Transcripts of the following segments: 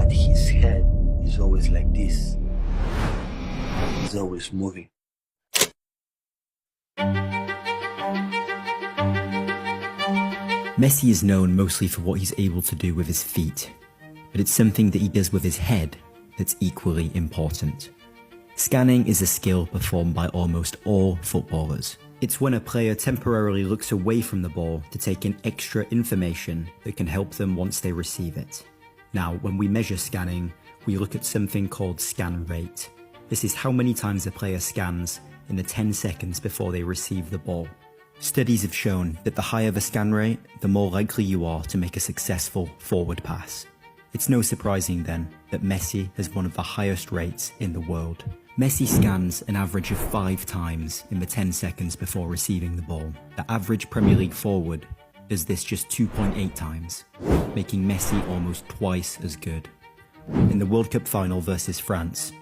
but his head is always like this. He's always moving. Messi is known mostly for what he's able to do with his feet, but it's something that he does with his head that's equally important. Scanning is a skill performed by almost all footballers. It's when a player temporarily looks away from the ball to take in extra information that can help them once they receive it. Now, when we measure scanning, we look at something called scan rate. This is how many times a player scans in the 10 seconds before they receive the ball. Studies have shown that the higher the scan rate, the more likely you are to make a successful forward pass. It's no surprising then that Messi has one of the highest rates in the world. Messi scans an average of 5 times in the 10 seconds before receiving the ball. The average Premier League forward does this just 2.8 times, making Messi almost twice as good. In the World Cup final versus France,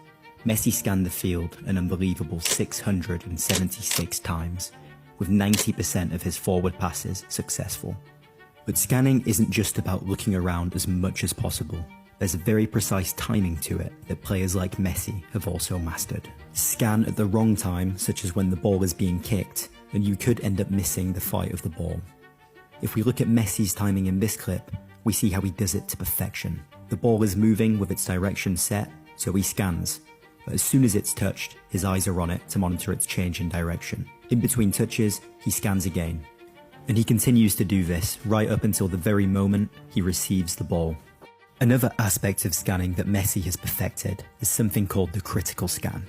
Messi scanned the field an unbelievable 676 times, with 90% of his forward passes successful. But scanning isn't just about looking around as much as possible. There's a very precise timing to it that players like Messi have also mastered. Scan at the wrong time, such as when the ball is being kicked, and you could end up missing the flight of the ball. If we look at Messi's timing in this clip, we see how he does it to perfection. The ball is moving with its direction set, so he scans. But as soon as it's touched, his eyes are on it to monitor its change in direction. In between touches, he scans again. And he continues to do this right up until the very moment he receives the ball. Another aspect of scanning that Messi has perfected is something called the critical scan.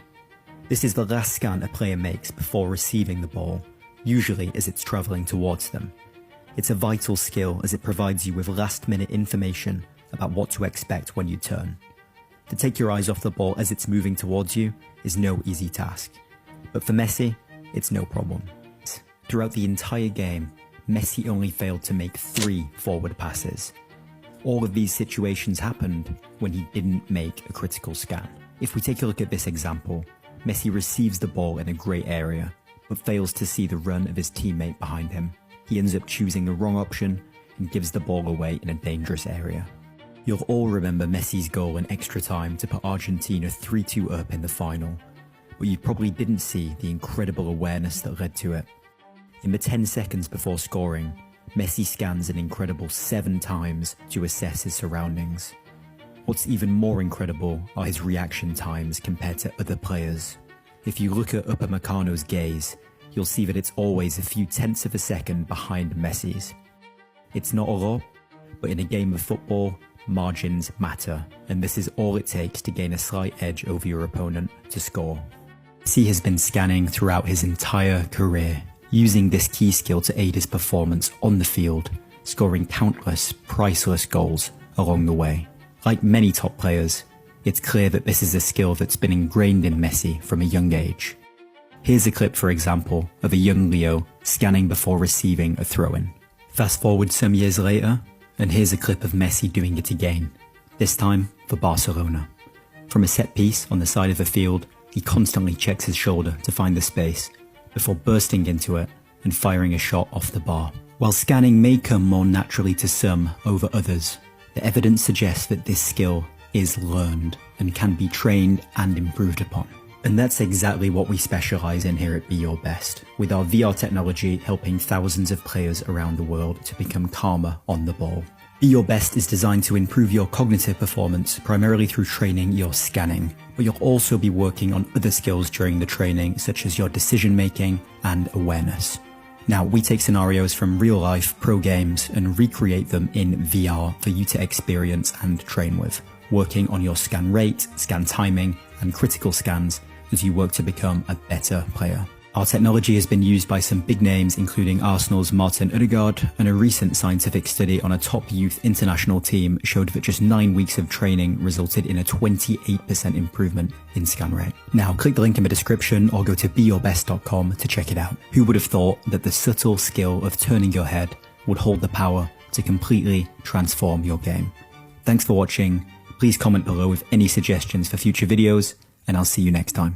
This is the last scan a player makes before receiving the ball, usually as it's travelling towards them. It's a vital skill as it provides you with last-minute information about what to expect when you turn. To take your eyes off the ball as it's moving towards you is no easy task. But for Messi, it's no problem. Throughout the entire game, Messi only failed to make 3 forward passes. All of these situations happened when he didn't make a critical scan. If we take a look at this example, Messi receives the ball in a grey area, but fails to see the run of his teammate behind him. He ends up choosing the wrong option and gives the ball away in a dangerous area. You'll all remember Messi's goal in extra time to put Argentina 3-2 up in the final, but you probably didn't see the incredible awareness that led to it. In the 10 seconds before scoring, Messi scans an incredible 7 times to assess his surroundings. What's even more incredible are his reaction times compared to other players. If you look at Upamecano's gaze, you'll see that it's always a few tenths of a second behind Messi's. It's not a lot, but in a game of football, margins matter, and this is all it takes to gain a slight edge over your opponent to score. Messi has been scanning throughout his entire career, using this key skill to aid his performance on the field, scoring countless, priceless goals along the way. Like many top players, it's clear that this is a skill that's been ingrained in Messi from a young age. Here's a clip, for example, of a young Leo scanning before receiving a throw-in. Fast forward some years later, and here's a clip of Messi doing it again, this time for Barcelona. From a set piece on the side of the field, he constantly checks his shoulder to find the space, before bursting into it and firing a shot off the bar. While scanning may come more naturally to some over others, the evidence suggests that this skill is learned and can be trained and improved upon. And that's exactly what we specialise in here at Be Your Best, with our VR technology helping thousands of players around the world to become calmer on the ball. Be Your Best is designed to improve your cognitive performance primarily through training your scanning, but you'll also be working on other skills during the training such as your decision making and awareness. Now, we take scenarios from real life pro games and recreate them in VR for you to experience and train with, working on your scan rate, scan timing, and critical scans as you work to become a better player. Our technology has been used by some big names including Arsenal's Martin Odegaard, and a recent scientific study on a top youth international team showed that just 9 weeks of training resulted in a 28% improvement in scan rate. Now click the link in the description or go to beyourbest.com to check it out. Who would have thought that the subtle skill of turning your head would hold the power to completely transform your game? Thanks for watching. Please comment below with any suggestions for future videos, and I'll see you next time.